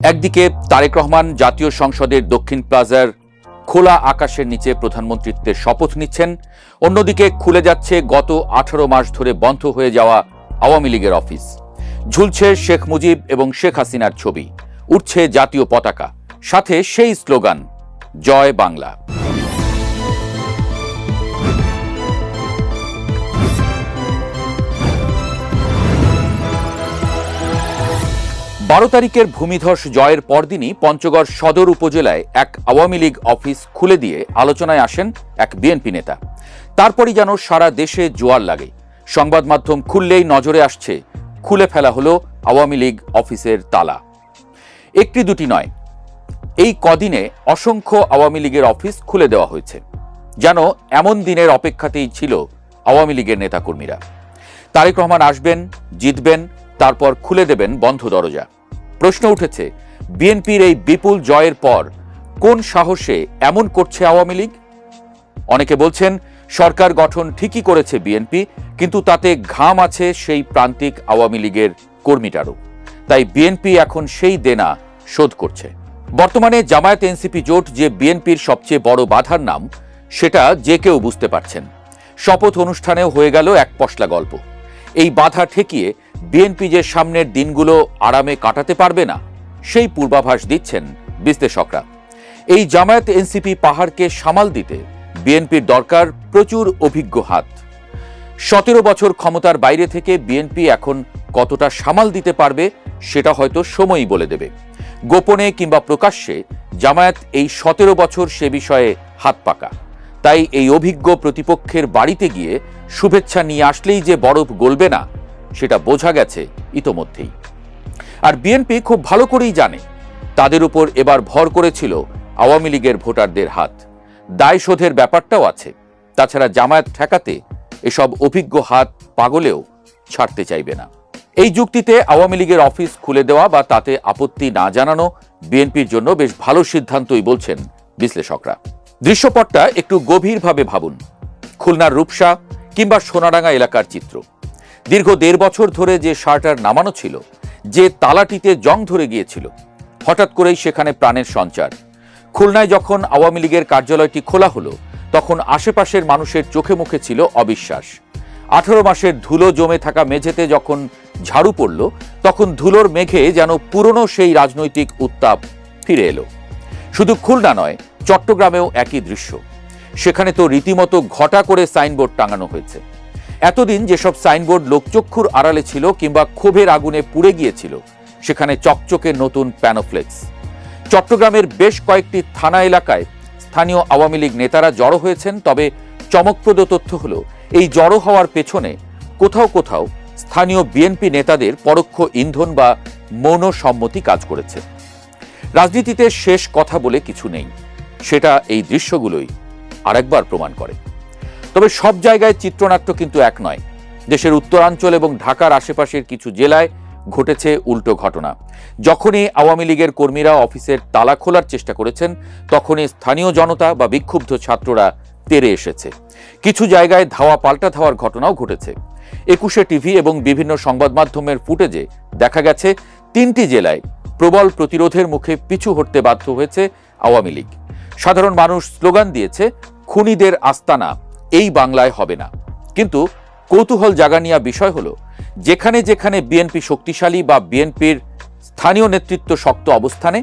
একদিকে তারেক রহমান জাতীয় সংসদের দক্ষিণ প্লাজার খোলা আকাশের নিচে প্রধানমন্ত্রীত্বের শপথ নিচ্ছেন, অন্যদিকে খুলে যাচ্ছে গত 18 মাস ধরে বন্ধ হয়ে যাওয়া আওয়ামী লীগের অফিস। ঝুলছে শেখ মুজিব এবং শেখ হাসিনার ছবি, উঠছে জাতীয় পতাকা, সাথে সেই স্লোগান জয় বাংলা। বারো তারিখের ভূমিধস জয়ের পরদিনই পঞ্চগড় সদর উপজেলায় এক আওয়ামী লীগ অফিস খুলে দিয়ে আলোচনায় আসেন এক বিএনপি নেতা। তারপরই যেন সারা দেশে জোয়ার লাগে। সংবাদ মাধ্যম খুললেই নজরে আসছে খুলে ফেলা হলো আওয়ামী লীগ অফিসের তালা। একটি দুটি নয়, এই কদিনে অসংখ্য আওয়ামী লীগের অফিস খুলে দেওয়া হয়েছে। যেন এমন দিনের অপেক্ষাতেই ছিল আওয়ামী লীগের নেতাকর্মীরা। তারেক রহমান আসবেন, জিতবেন, তারপর খুলে দেবেন বন্ধ দরজা। প্রশ্ন উঠেছে, বিএনপির এই বিপুল জয়ের পর কোন সাহসে এমন করছে আওয়ামী লীগ? অনেকে বলছেন সরকার গঠন ঠিকই করেছে বিএনপি, কিন্তু তাতে ঘাম আছে সেই প্রান্তিক আওয়ামী লীগের কর্মীটারও। তাই বিএনপি এখন সেই দেনা শোধ করছে। বর্তমানে জামায়াত এনসিপি জোট যে বিএনপির সবচেয়ে বড় বাধার নাম, সেটা যে কেউ বুঝতে পারছেন। শপথ অনুষ্ঠানেও হয়ে গেল এক পশলা গল্প। এই বাধা ঠেকিয়ে বিএনপি যে সামনের দিনগুলো আরামে কাটাতে পারবে না, সেই পূর্বাভাস দিচ্ছেন বিশ্লেষকরা। এই জামায়াত এনসিপি পাহাড়কে সামাল দিতে বিএনপির দরকার প্রচুর অভিজ্ঞ হাত। 17 বছর ক্ষমতার বাইরে থেকে বিএনপি এখন কতটা সামাল দিতে পারবে সেটা হয়তো সময়ই বলে দেবে। গোপনে কিংবা প্রকাশ্যে জামায়াত এই 17 বছর সে বিষয়ে হাত পাকা। তাই এই অভিজ্ঞ প্রতিপক্ষের বাড়িতে গিয়ে শুভেচ্ছা নিয়ে আসলেই যে বরফ গলবে না, সেটা বোঝা গেছে ইতোমধ্যেই। আর বিএনপি খুব ভালো করেই জানে তাদের উপর এবার ভর করেছিল আওয়ামী লীগের ভোটারদের হাত। দায় শোধের ব্যাপারটাও আছে। তাছাড়া জামায়াত ঠেকাতে এসব অভিজ্ঞ হাত পাগলেও ছাড়তে চাইবে না। এই যুক্তিতে আওয়ামী লীগের অফিস খুলে দেওয়া বা তাতে আপত্তি না জানানো বিএনপির জন্য বেশ ভালো সিদ্ধান্তই বলছেন বিশ্লেষকরা। দৃশ্যপটটা একটু গভীরভাবে ভাবুন। খুলনার রূপসা কিংবা সোনাডাঙ্গা এলাকার চিত্র। দীর্ঘ 1.5 বছর ধরে যে শার্টার নামানো ছিল, যে তালাটিতে জং ধরে গিয়েছিল, হঠাৎ করেই সেখানে প্রাণের সঞ্চার। খুলনায় যখন আওয়ামী লীগের কার্যালয়টি খোলা হলো, তখন আশেপাশের মানুষের চোখে মুখে ছিল অবিশ্বাস। 18 মাসের ধুলো জমে থাকা মেঝেতে যখন ঝাড়ু পড়ল, তখন ধুলোর মেঘে যেন পুরনো সেই রাজনৈতিক উত্তাপ ফিরে এলো। শুধু খুলনা নয়, চট্টগ্রামেও একই দৃশ্য। সেখানে তো রীতিমতো ঘটা করে সাইনবোর্ড টাঙানো হয়েছে। এতদিন যেসব সাইনবোর্ড লোকচক্ষুর আড়ালে ছিল কিংবা ক্ষোভের আগুনে পুড়ে গিয়েছিল, সেখানে চকচকে নতুন প্যানোফ্লেক্স। চট্টগ্রামের বেশ কয়েকটি থানা এলাকায় স্থানীয় আওয়ামী লীগ নেতারা জড়ো হয়েছেন। তবে চমকপ্রদ তথ্য হলো, এই জড়ো হওয়ার পেছনে কোথাও কোথাও স্থানীয় বিএনপি নেতাদের পরোক্ষ ইন্ধন বা মৌন সম্মতি কাজ করেছে। রাজনীতিতে শেষ কথা বলে কিছু নেই, সেটা এই দৃশ্যগুলোই আরেকবার প্রমাণ করে। তবে সব জায়গায় চিত্রনাট্য কিন্তু এক নয়। দেশের উত্তরাঞ্চল এবং ঢাকার আশেপাশের কিছু জেলায় ঘটেছে উল্টো ঘটনা। যখনই আওয়ামী লীগের কর্মীরা অফিসের তালা খোলার চেষ্টা করেছেন, তখনই স্থানীয় জনতা বা বিক্ষুব্ধ ছাত্ররা তেড়ে এসেছে। কিছু জায়গায় ধাওয়া পাল্টা ধাওয়ার ঘটনাও ঘটেছে। 21 টিভি এবং বিভিন্ন সংবাদ মাধ্যমের ফুটেজে দেখা গেছে 3টি জেলায় প্রবল প্রতিরোধের মুখে পিছু হটতে বাধ্য হয়েছে আওয়ামী লীগ। সাধারণ মানুষ স্লোগান দিয়েছে, খুনিদের আস্তানা এই বাংলায় হবে না। কিন্তু কৌতূহল জাগানিয়া বিষয় হলো, যেখানে যেখানে বিএনপি শক্তিশালী বা বিএনপির স্থানীয় নেতৃত্ব শক্ত অবস্থানে,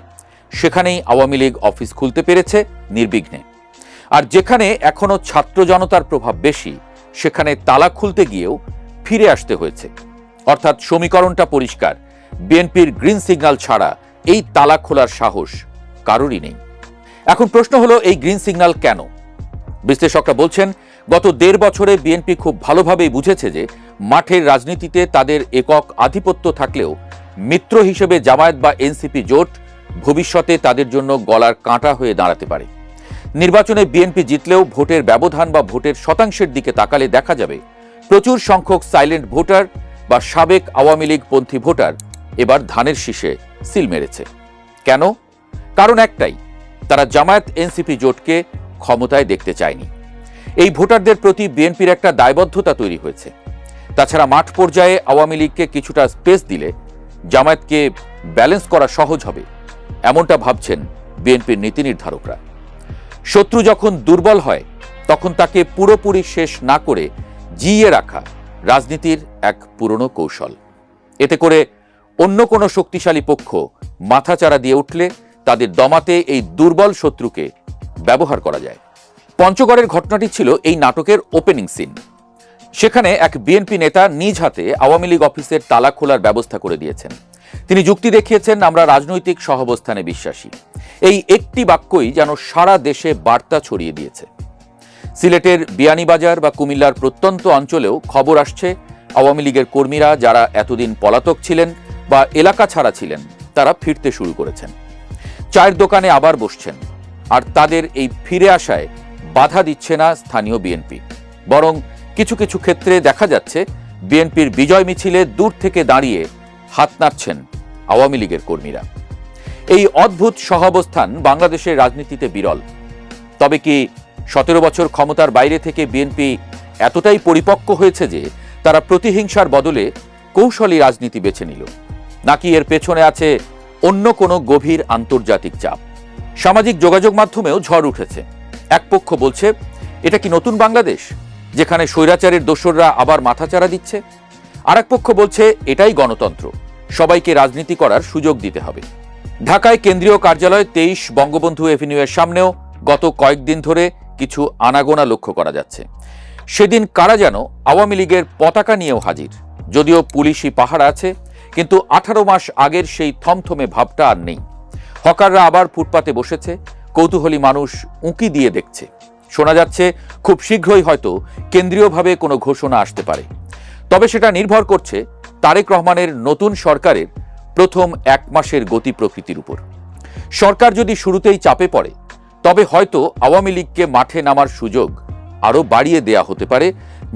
সেখানেই আওয়ামী লীগ অফিস খুলতে পেরেছে নির্বিঘ্নে। আর যেখানে এখনো ছাত্র জনতার প্রভাব বেশি, সেখানে তালা খুলতে গিয়েও ফিরে আসতে হয়েছে। অর্থাৎ সমীকরণটা পরিষ্কার, বিএনপির গ্রিন সিগন্যাল ছাড়া এই তালা খোলার সাহস কারোরই নেই। এখন প্রশ্ন হলো, এই গ্রিন সিগন্যাল কেন? বিশ্লেষকরা বলছেন, গত 1.5 বছরে বিএনপি খুব ভালোভাবেই বুঝেছে যে মাঠের রাজনীতিতে তাদের একক আধিপত্য থাকলেও মিত্র হিসেবে জামায়াত বা এনসিপি জোট ভবিষ্যতে তাদের জন্য গলার কাঁটা হয়ে দাঁড়াতে পারে। নির্বাচনে বিএনপি জিতলেও ভোটের ব্যবধান বা ভোটের শতাংশের দিকে তাকালে দেখা যাবে প্রচুর সংখ্যক সাইলেন্ট ভোটার বা সাবেক আওয়ামী লীগ পন্থী ভোটার এবার ধানের শীষে সিল মেরেছে। কেন? কারণ একটাই, তারা জামায়াত এনসিপি জোটকে ক্ষমতায় দেখতে চায়নি। এই ভোটারদের প্রতি বিএনপির একটা দায়বদ্ধতা তৈরি হয়েছে। তাছাড়া মাঠ পর্যায়ে আওয়ামী লীগকে কিছুটা স্পেস দিলে জামায়াতকে ব্যালেন্স করা সহজ হবে। এমনটা ভাবছেন বিএনপির নীতি নির্ধারকরা। শত্রু যখন দুর্বল হয় তখন তাকে পুরোপুরি শেষ না করে জিইয়ে রাখা রাজনীতির এক পুরনো কৌশল। এতে করে অন্য কোনো শক্তিশালী পক্ষ মাথাচাড়া দিয়ে উঠলে তাদের দমাতে এই দুর্বল শত্রুকে ব্যবহার করা যায়। পঞ্চগড়ের ঘটনাটি ছিল এই নাটকের ওপেনিং সিন। সেখানে এক বিএনপি নেতা নিজ হাতে আওয়ামী লীগ অফিসের তালা খোলার ব্যবস্থা করে দিয়েছেন। তিনি যুক্তি দেখিয়েছেন, আমরা রাজনৈতিক সহাবস্থানে বিশ্বাসী। এই একটি বাক্যই যেন সারা দেশে বার্তা ছড়িয়ে দিয়েছে। সিলেটের বিয়ানীবাজার বা কুমিল্লার প্রত্যন্ত অঞ্চলেও খবর আসছে, আওয়ামী লীগের কর্মীরা যারা এতদিন পলাতক ছিলেন বা এলাকা ছাড়া ছিলেন তারা ফিরতে শুরু করেছেন। চায়ের দোকানে আবার বসছেন। আর তাদের এই ফিরে আসায় বাধা দিচ্ছে না স্থানীয় বিএনপি, বরং কিছু কিছু ক্ষেত্রে দেখা যাচ্ছে বিএনপির বিজয় মিছিলে দূর থেকে দাঁড়িয়ে হাত নাড়ছেন আওয়ামী লীগের কর্মীরা। এই অদ্ভুত সহাবস্থান বাংলাদেশের রাজনীতিতে বিরল। তবে কি 17 বছর ক্ষমতার বাইরে থেকে বিএনপি এতটাই পরিপক্ক হয়েছে যে তারা প্রতিহিংসার বদলে কৌশলী রাজনীতি বেছে নিল, নাকি এর পেছনে আছে অন্য কোনো গভীর আন্তর্জাতিক চাপ? সামাজিক যোগাযোগ মাধ্যমেও ঝড় উঠেছে। এক পক্ষ বলছে, এটা কি নতুন বাংলাদেশ যেখানে স্বৈরাচারের দোসররা আবার মাথাচাড়া দিচ্ছে? আরেক পক্ষ বলছে, এটাই গণতন্ত্র, সবাইকে রাজনীতি করার সুযোগ দিতে হবে। ঢাকায় কেন্দ্রীয় কার্যালয় 23 বঙ্গবন্ধু এভিনিউয়ের সামনেও গত কয়েকদিন ধরে কিছু আনাগোনা লক্ষ্য করা যাচ্ছে। সেদিন কারা যেন আওয়ামী লীগের পতাকা নিয়েও হাজির। যদিও পুলিশি পাহারা আছে, কিন্তু 18 মাস আগের সেই থমথমে ভাবটা আর নেই। হকাররা আবার ফুটপাতে বসেছে, কৌতূহলী মানুষ উঁকি দিয়ে দেখছে। শোনা যাচ্ছে খুব শীঘ্রই হয়তো কেন্দ্রীয়ভাবে কোনো ঘোষণা আসতে পারে। তবে সেটা নির্ভর করছে তারেক রহমানের নতুন সরকারের প্রথম 1 মাসের গতি প্রকৃতির উপর। সরকার যদি শুরুতেই চাপে পড়ে তবে হয়তো আওয়ামী লীগকে মাঠে নামার সুযোগ আরও বাড়িয়ে দেয়া হতে পারে,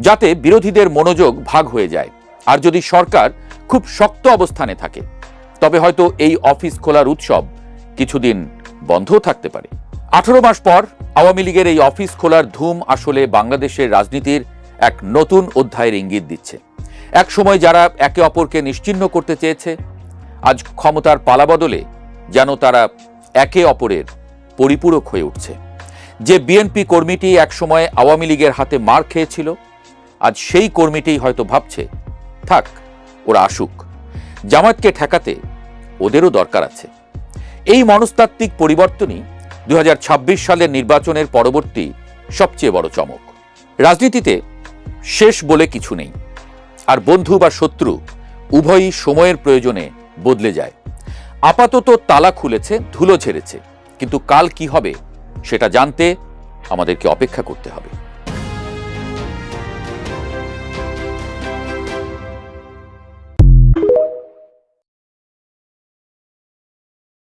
যাতে বিরোধীদের মনোযোগ ভাগ হয়ে যায়। আর যদি সরকার খুব শক্ত অবস্থানে থাকে তবে হয়তো এই অফিস খোলার উৎসব কিছুদিন বন্ধও থাকতে পারে। 18 মাস পর আওয়ামী লীগের এই অফিস খোলার ধুম আসলে বাংলাদেশের রাজনীতির এক নতুন অধ্যায়ের ইঙ্গিত দিচ্ছে। এক সময় যারা একে অপরকে নিশ্চিহ্ন করতে চেয়েছে, আজ ক্ষমতার পালাবদলে যেন তারা একে অপরের পরিপূরক হয়ে উঠছে। যে বিএনপি কর্মীটি একসময় আওয়ামী লীগের হাতে মার খেয়েছিল, আজ সেই কর্মীটি হয়তো ভাবছে, থাক ওরা আসুক, জামায়াতকে ঠেকাতে ওদেরও দরকার আছে। এই মনস্তাত্ত্বিক পরিবর্তনই 2026 সালের নির্বাচনের পরবর্তী সবচেয়ে বড় চমক। রাজনীতিতে শেষ বলে কিছু নেই, আর বন্ধু বা শত্রু উভয়ই সময়ের প্রয়োজনে বদলে যায়। আপাতত তালা খুলেছে, ধুলো ঝেড়েছে, কিন্তু কাল কি হবে সেটা জানতে আমাদেরকে অপেক্ষা করতে হবে।